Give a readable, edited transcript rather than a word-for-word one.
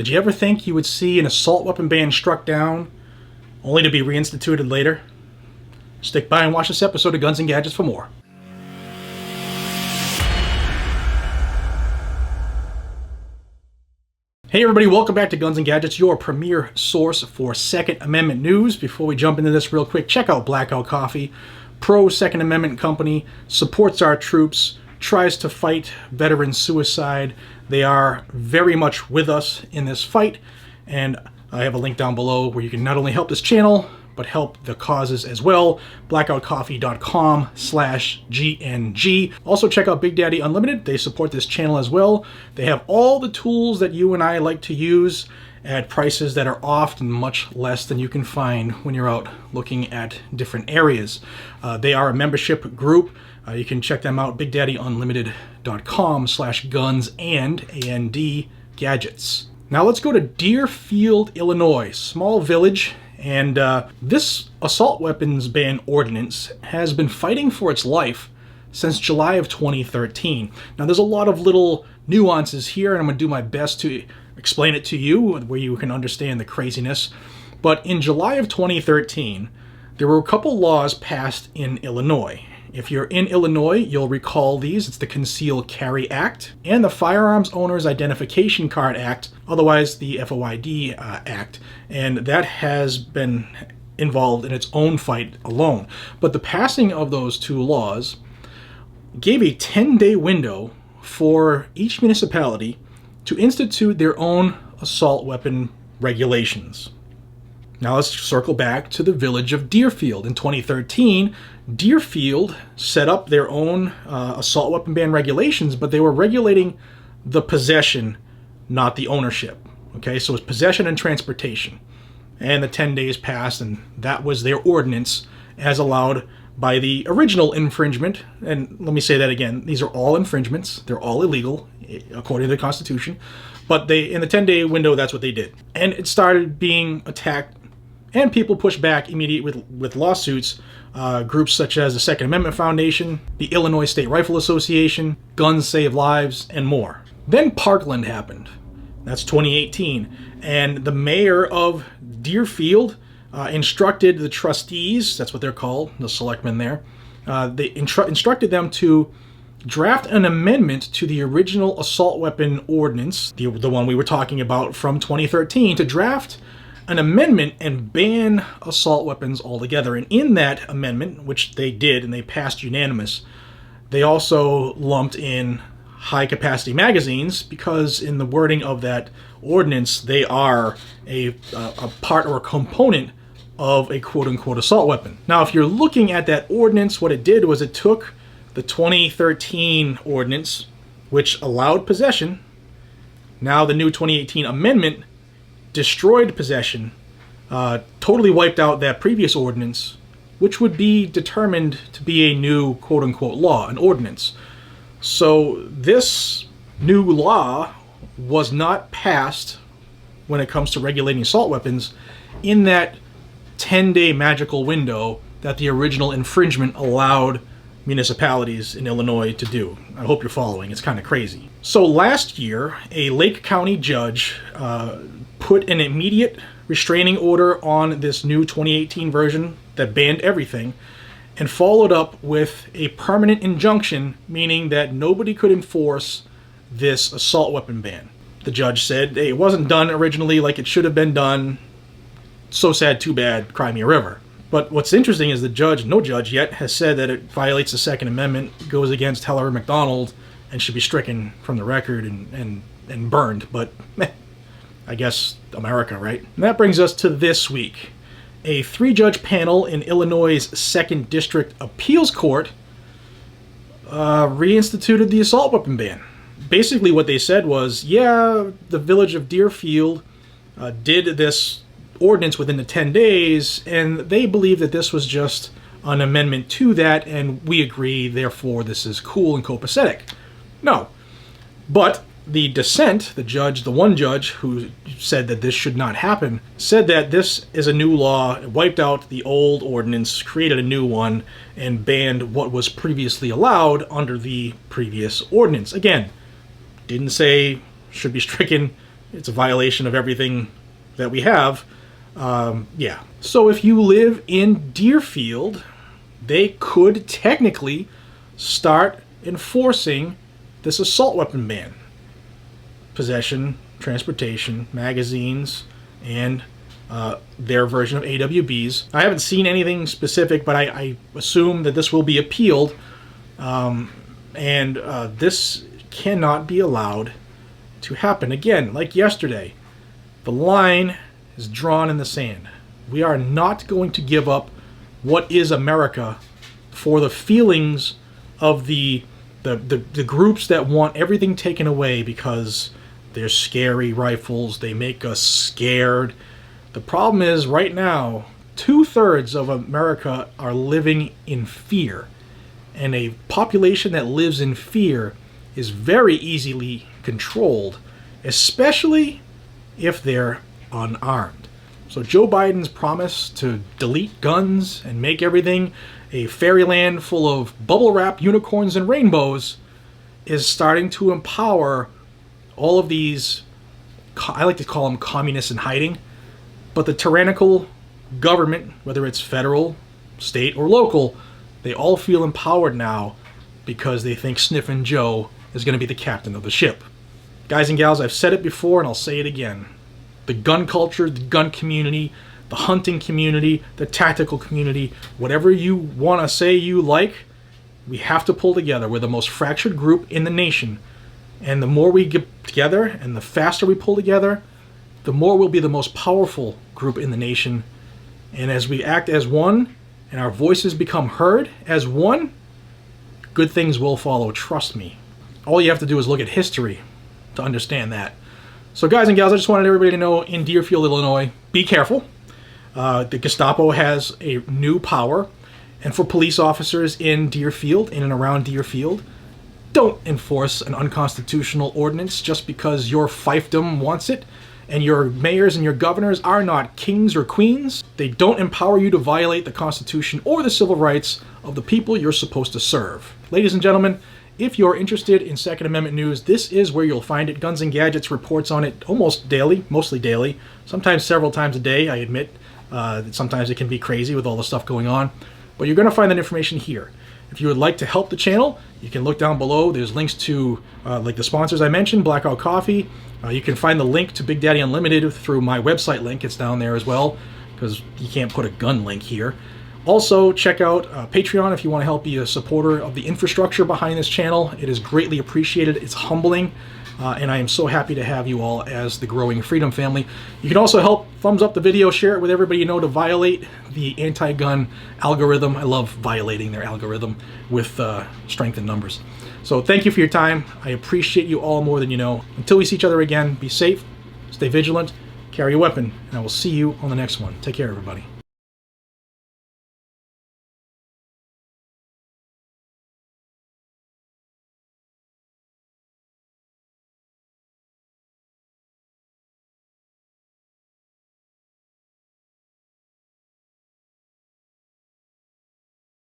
Did you ever think you would see an assault weapon ban struck down, only to be reinstituted later? Stick by and watch this episode of Guns and Gadgets for more. Hey everybody, welcome back to Guns and Gadgets, your premier source for Second Amendment news. Before we jump into this real quick, check out Blackout Coffee. Pro-Second Amendment company, supports our troops, tries to fight veteran suicide. They are very much with us in this fight, and I have a link down below where you can not only help this channel, but help the causes as well. blackoutcoffee.com/GNG. Also check out Big Daddy Unlimited. They support this channel as well. They have all the tools that you and I like to use at prices that are often much less than you can find when you're out looking at different areas. They are a membership group. You can check them out, bigdaddyunlimited.com/guns and gadgets. Now let's go to Deerfield, Illinois, small village. And this assault weapons ban ordinance has been fighting for its life since July of 2013. Now there's a lot of little nuances here, and I'm going to do my best to explain it to you where you can understand the craziness. But in July of 2013, there were a couple laws passed in Illinois. If you're in Illinois, you'll recall these. It's the Concealed Carry Act and the Firearms Owners Identification Card Act, otherwise the FOID Act. And that has been involved in its own fight alone. But the passing of those two laws gave a 10-day window for each municipality to institute their own assault weapon regulations. Now let's circle back to the village of Deerfield. In 2013, Deerfield set up their own assault weapon ban regulations, but they were regulating the possession, not the ownership. Okay, so it's possession and transportation. And the 10 days passed, and that was their ordinance as allowed by the original infringement. And let me say that again, these are all infringements. They're all illegal according to the Constitution. But in the 10-day window, that's what they did. And it started being attacked, and people pushed back immediately with lawsuits. Groups such as the Second Amendment Foundation, the Illinois State Rifle Association, Guns Save Lives, and more. Then Parkland happened. That's 2018. And the mayor of Deerfield instructed the trustees, that's what they're called, the selectmen there, they instructed them to draft an amendment to the original assault weapon ordinance, the one we were talking about from 2013, to draft an amendment and ban assault weapons altogether. And in that amendment, which they did and they passed unanimous, they also lumped in high-capacity magazines because in the wording of that ordinance, they are a part or a component of a quote-unquote assault weapon. Now, if you're looking at that ordinance, what it did was it took the 2013 ordinance, which allowed possession. Now the new 2018 amendment destroyed possession, totally wiped out that previous ordinance, which would be determined to be a new quote-unquote law, an ordinance. So this new law was not passed when it comes to regulating assault weapons in that 10-day magical window that the original infringement allowed municipalities in Illinois to do. I hope you're following. It's kind of crazy. So last year, a Lake County judge put an immediate restraining order on this new 2018 version that banned everything, and followed up with a permanent injunction, meaning that nobody could enforce this assault weapon ban. The judge said, hey, it wasn't done originally like it should have been done. So sad, too bad, cry me a river. But what's interesting is the judge, no judge yet, has said that it violates the Second Amendment, goes against Heller McDonald, and should be stricken from the record and burned. But I guess America, right? And that brings us to this week. A 3-judge panel in Illinois' 2nd District Appeals Court reinstituted the assault weapon ban. Basically what they said was, yeah, the village of Deerfield did this ordinance within the 10 days, and they believe that this was just an amendment to that, and we agree, therefore this is cool and copacetic. No. But the dissent, the one judge who said that this should not happen, said that this is a new law, it wiped out the old ordinance, created a new one, and banned what was previously allowed under the previous ordinance. Again, didn't say should be stricken, it's a violation of everything that we have. Yeah. So if you live in Deerfield, they could technically start enforcing this assault weapon ban. Possession, transportation, magazines, and their version of AWBs. I haven't seen anything specific, but I assume that this will be appealed, and this cannot be allowed to happen. Again, like yesterday, the line is drawn in the sand. We are not going to give up what is America for the feelings of the groups that want everything taken away because they're scary rifles, they make us scared. The problem is, right now, 2/3 of America are living in fear. And a population that lives in fear is very easily controlled, especially if they're unarmed. So Joe Biden's promise to delete guns and make everything a fairyland full of bubble wrap unicorns and rainbows is starting to empower all of these, I like to call them communists in hiding, but the tyrannical government, whether it's federal, state, or local, they all feel empowered now because they think Sniffin' Joe is going to be the captain of the ship. Guys and gals, I've said it before and I'll say it again. The gun culture, the gun community, the hunting community, the tactical community, whatever you want to say you like, we have to pull together. We're the most fractured group in the nation. And the more we get together and the faster we pull together, the more we'll be the most powerful group in the nation. And as we act as one and our voices become heard as one, good things will follow, trust me. All you have to do is look at history to understand that. So guys and gals, I just wanted everybody to know, in Deerfield, Illinois, be careful. The Gestapo has a new power. And for police officers in Deerfield, in and around Deerfield, don't enforce an unconstitutional ordinance just because your fiefdom wants it, and your mayors and your governors are not kings or queens. They don't empower you to violate the Constitution or the civil rights of the people you're supposed to serve. Ladies and gentlemen, if you're interested in Second Amendment news, this is where you'll find it. Guns and Gadgets reports on it almost daily, mostly daily, sometimes several times a day, I admit. Sometimes it can be crazy with all the stuff going on, but you're going to find that information here. If you would like to help the channel, you can look down below. There's links to like the sponsors I mentioned, Blackout Coffee. You can find the link to Big Daddy Unlimited through my website link. It's down there as well, because you can't put a gun link here. Also, check out Patreon if you want to help be a supporter of the infrastructure behind this channel. It is greatly appreciated. It's humbling. And I am so happy to have you all as the growing Freedom family. You can also help thumbs up the video, share it with everybody you know to violate the anti-gun algorithm. I love violating their algorithm with strength in numbers. So thank you for your time. I appreciate you all more than you know. Until we see each other again, be safe, stay vigilant, carry a weapon, and I will see you on the next one. Take care, everybody.